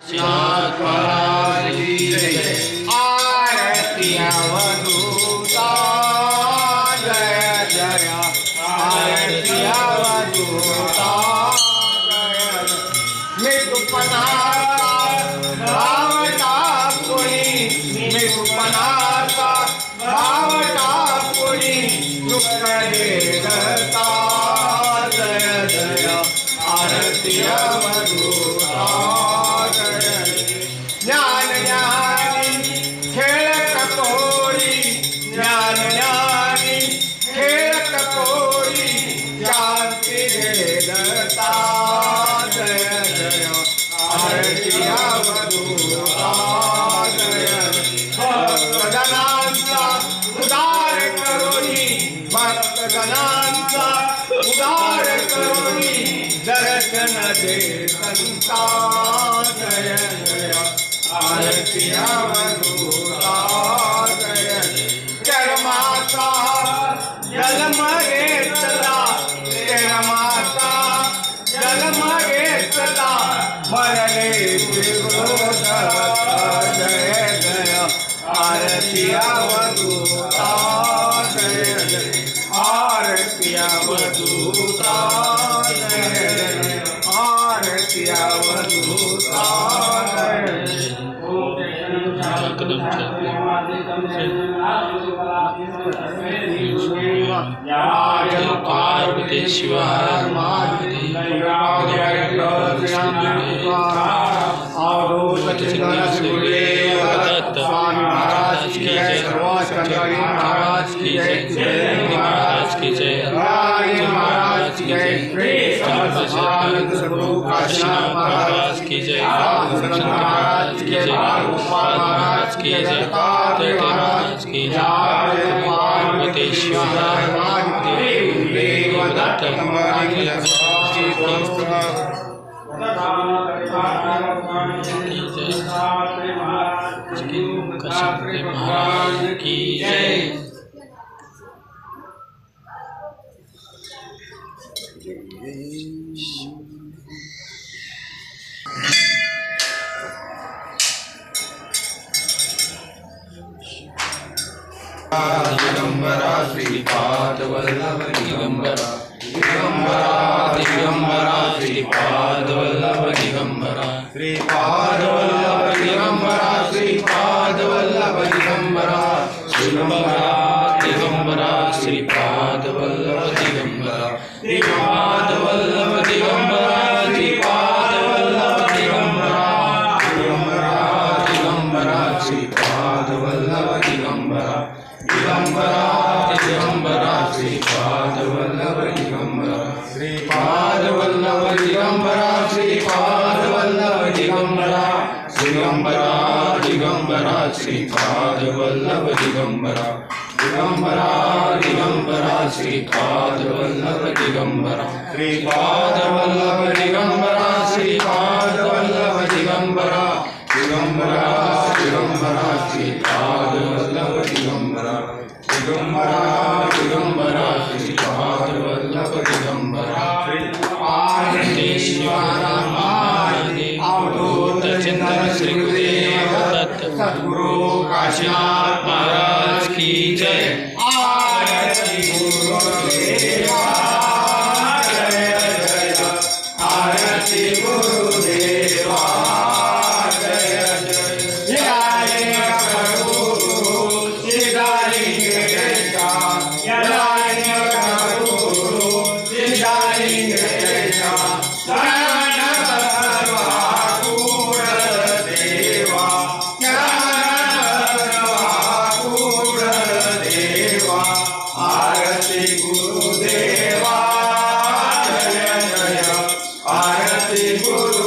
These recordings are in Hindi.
श्रीनाथ महाराज की जय। आरती अवधूता जय जय, आरती अवधूता जय जय। मृदुपनाता भावता पुरी, मृदुपनाता भावता पुरी, दुख देता जय जय, आरती अवधूता जय जय। ज्ञान ज्ञानी खेल कपोरी, ज्ञान ज्ञानी खेल कपोरी, शांति देता जय जय, आरती अवधूता जय जय। भक्तजनांचा उद्धार करोनी, भक्तजनांचा उद्धार करोनी, दर्शन दे संता जय जय, आरती अवधूता जय जय। कर्माचा जन्म घेतला, कर्माचा जन्म घेतला, मरणे विरोध जय जय, आरती अवधूता जय जय, आरती अवधूता जय जय, आरती अवधूता जय जय। पार्वती शिवाय महाराज की जय, महाराज की जय, महाराज की जय, महाराज की जय, महाराज की जय, महाराज की जय, महाराज की जय, महाराज की जय। पार्वती शिवाय देवदत्त महाराज की जय। दिगंबरा श्रीपाद वल्लभ दिगंबरा, दिगंबरा दिगंबरा श्रीपाद वल्लभ दिगंबरा, श्रीपाद वल्लभ दिगंबरा, श्रीपाद वल्लभ दिगंबरा, दिगंबरा दिगंबरा श्रीपाद वल्लभ दिगंबरा, श्रीपाद वल्लभ दिगंबरा, श्रीपाद वल्लभ दिगंबरा, दिगंबरा दिगंबरा श्रीपाद वल्लभ दिगंबरा, दिगंबरा दिगंबरा श्रीपाद वल्लभ दिगंबरा, श्रीपाद वल्लभ दिगंबरा, श्रीपाद वल्लभ दिगंबरा, दिगंबरा दिगंबरा श्रीपाद वल्लभ दिगंबरा, दिगंबरा दिगंबरा श्रीपाद वल्लभ दिगंबरा, श्रीपाद वल्लभ दिगंबरा, श्रीपाद वल्लभ दिगंबरा, दिगंबरा दिगंबरा श्रीपाद वल्लभ दिगंबरा, दिगंबरा दिगंबरा श्रीपाद वल्लभ दिगंबरा। पार्वती शिवाय महादेव अवधूत चिंतन श्री गुरुदेव दत्त सद्गुरु काशीनाथ महाराज की जय। आरती गुरुदेवा जय जय, आरती गुरुदेवा जय जय। गुरुदेवा जय जय, आरती गुरु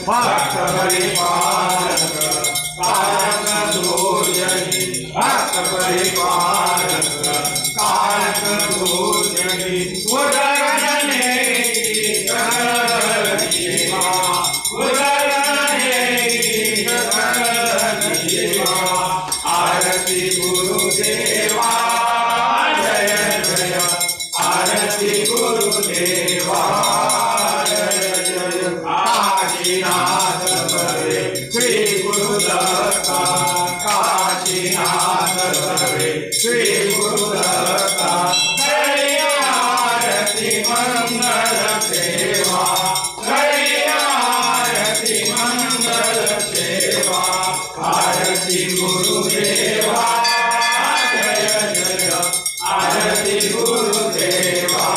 भक्त परिपालक कारक दूर्जनि भक्त परिपालक कारक दूर्जनि उदरने आरती गुरुदेवा जय जय आरती गुरुदेवा जय जय काशीनाथ सर्वे श्री गुरुदत्ता काशीनाथ सर्वे श्री गुरुदत्ता आरती मंगल सेवा आरती मंगल सेवा आरती गुरुदेवा जय जय आरती गुरुदेवा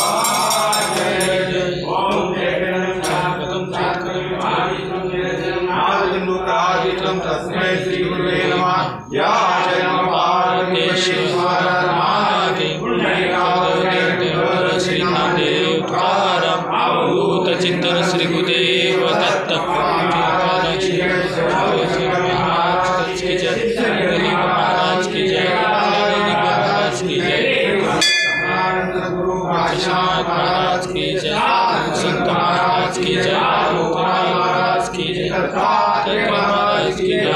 जय जय ओम जय तस्मै श्री गुरुवे नमः या जन्म पार्वतीश्वर श्री नामदेव तुकाराम अवधूत चिंतन श्री गुरुदेव दत्त महाराज की जय महाराज की जय महाराज की जय महाराज की जय संत महाराज की जय महाराज की जय महाराज की जय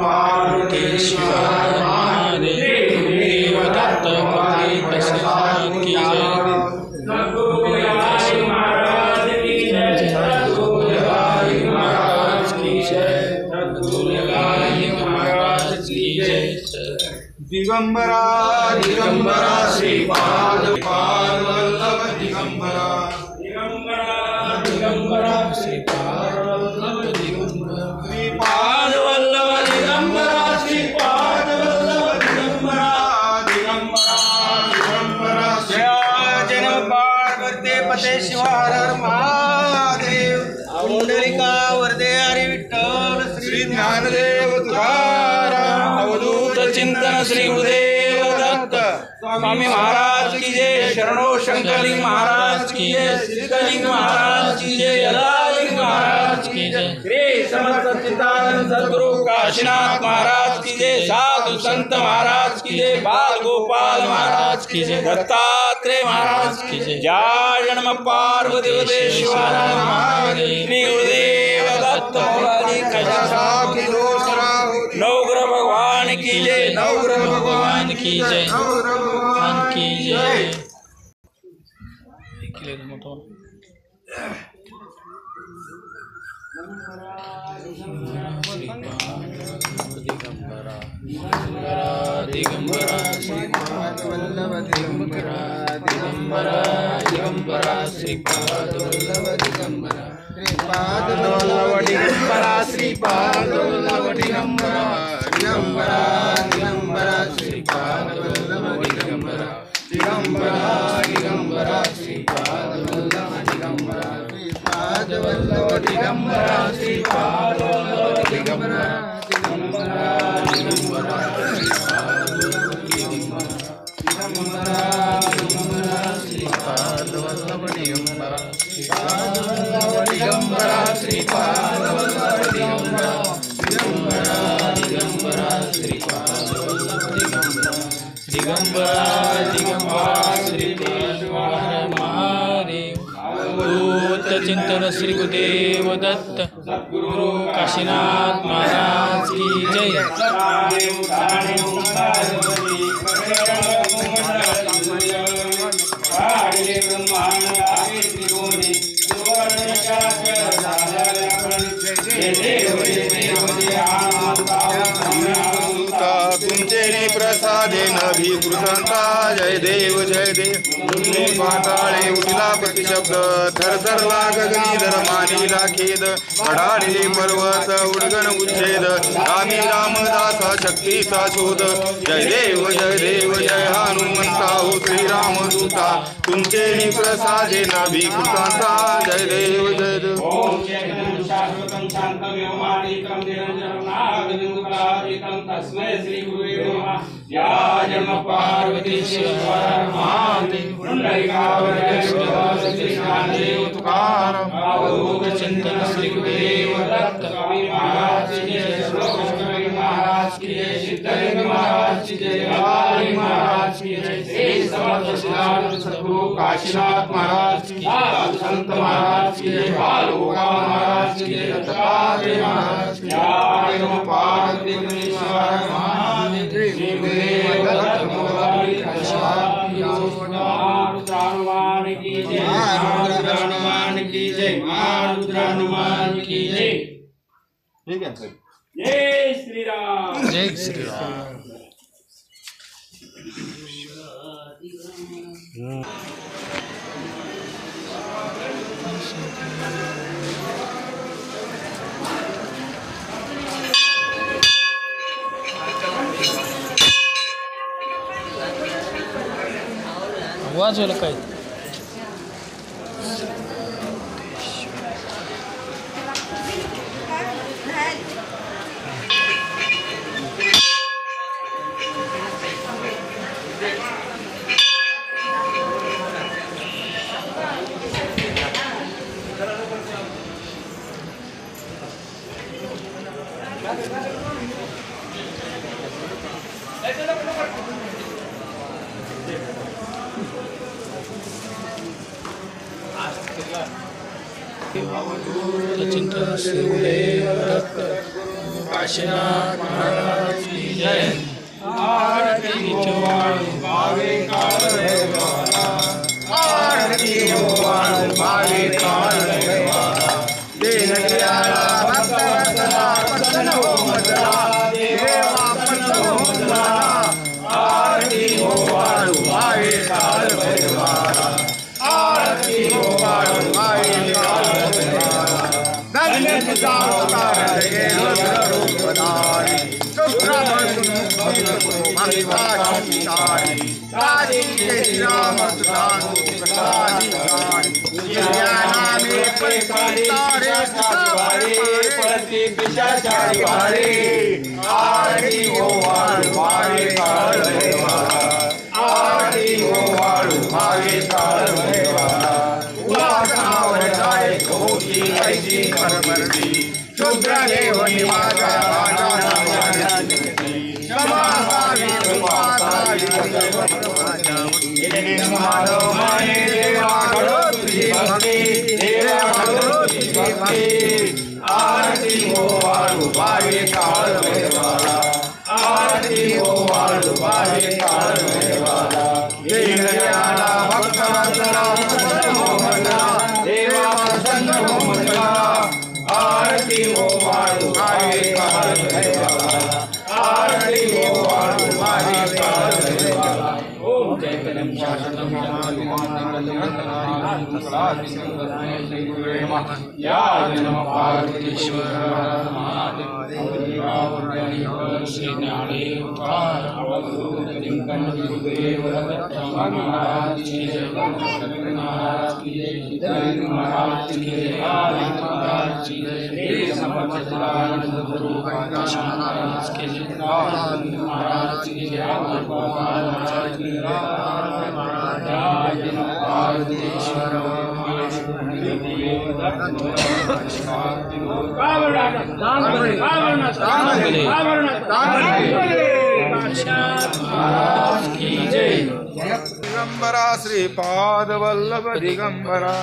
पार्वतीश्वर महादेव दत्त की जय दिगंबरा दिगंबरा श्रीपाद वल्लभ दिगंबरा दिगंबरा दिगंबरा श्रीपाद वल्लभ दिगंबरा श्रीपाद वल्लभ दिगंबरा श्रीपाद वल्लभ दिगंबरा दिगंबरा दिगंबरा जय जन्म पार्वती पते शिवार महादेव पुंडलिका वरदे हरी विठ्ठल श्री ज्ञानदेव तुकाराम अवधूत चिंतन श्री गुरुदेव दत्त स्वामी महाराज की जय शरणो शंकरलिंग महाराज की जय सिद्धलिंग महाराज की जय यदालिंग महाराज की जय श्री समर्थ चित्तानंद सद्गुरु काशीनाथ महाराज की जय साधु संत महाराज की जय बाल गोपाल महाराज की जय दत्तात्रेय महाराज की जय जय जन्म पार्वती देवेश्वर श्री गुरुदेव दत्त नवग्रह भगवान की जय नवग्रह भगवान की जय भगवान की जय दिगंबरा श्रीपाद वल्लभ दिगंबरा दिगंबरा दिगंबरा श्रीपाद वल्लभ दिगंबरा श्रीपाद वल्लभ दिगंबरा श्रीपाद वल्लभ दिगंबरा दिगंबरा दिगंबरा श्रीपाद वल्लभ दिगंबरा दिगंबरा दिगंबरा श्रीपाद वल्लभ दिगंबरा श्रीपाद वल्लभ दिगंबरा श्रीपाद वल्लभ दिगंबरा दिगंबरा दिगंबरा श्रीपाद वल्लभ दिगंबरा श्रीपाद वल्लभ दिगंबरा श्रीपाद वल्लभ दिगंबरा दिगंबरा दिगंबरा श्रीपाद वल्लभ दिगंबरा दिगंबरा दिगंबरा श्रीपाद महादेव अवधूत चिंतन श्री गुरुदेव दत्त सद्गुरु काशीनाथ महाराज की जय तुमचे प्रसादेन भिकृतंता जय देव पाताळे उठला प्रतिशब्द थरथरला गगनी धर्मानी राखेद कडाळले पर्वत उडगण उच्छेद रामी रामदासा शक्तीचा शोध जय देव जय हनुमंता हो श्रीरामदूता तुमचे प्रसादेन भिकृतंता जय देव ओम शाश्वतं शांतं व्योमानीतं निरंजनं नादबिंदुकादितं तस्मै श्री गुरुवे नमः या जन्म पार्वती शिवर महादेव पुंडरीकावरदेव तुकारम अवधूत चिंतन श्री गुरुदेव दत्त कवि महाराज की जय कवि महाराज की जय सिद्धलिंग महाराज की जय हरि महाराज की जय श्री समर्थ सिद्धार्थ सद्गुरु काशीनाथ महाराज की जय संत महाराज की जय बालूका महाराज की जय दत्तात्रेय महाराज की जय नमः पार्वती शिवर महादेव हनुमान की जय हनुमान की जय हनुमान की जय। ठीक है, जय श्री राम, जय श्री राम। वाजवलं काय चिंतन श्री गुरुदेव दत्त काशीनाथ महाराज की जय। आरती वाणी भावे काल भैरवाना, आरती वाणी भावे काल भैरवाना, दीन दयाला भक्त वत्सला प्रसन्न हो मंगला, देवा प्रसन्न हो मंगला। आरती वाणी भावे काल भैरवाना, आरती वाणी भावे काल भैरवाना। धन्य तुझावतार जय रूपधारी, सुब्रह्मण्य भगवान राधे श्री राम सुधानु प्रसादी नामे परितारे पति पिशाचारी वारे। आरती हो वाणु भावे काल भैरवाना, आरती हो वाणु भावे काल भैरवाना। उपासना वरदाय कोटि ऐसी परमर्दी, शुद्र देव निवासा राजा क्षमा भावी कृपाकारी माधव माने देवा करो तुझी भक्ति, देवा करो तुझी भक्ति। आरती हो वाणु भावे काल भैरवाना, आरती हो वाणु भावे काल भैरवाना। दीन दयाला भक्त वत्सला प्रसन्न हो मंगला, देवा प्रसन्न हो मंगला। आरती हो वाणु भावे काल भैरवाना, आरती हो वाणु भावे काल भैरवाना। ओम जय कदम शासनम या नमः पार्वती शिवर महादेव श्री नारायण गुरुदेव दत्त महाराज की जय महाराज की जय महाराज की जय महाराज की जय समर्थ गुरु महाराज की जय महाराज की जय महाराज की जय पार्वतीश्वर दिगंबरा श्रीपाद वल्लभ दिगंबरा।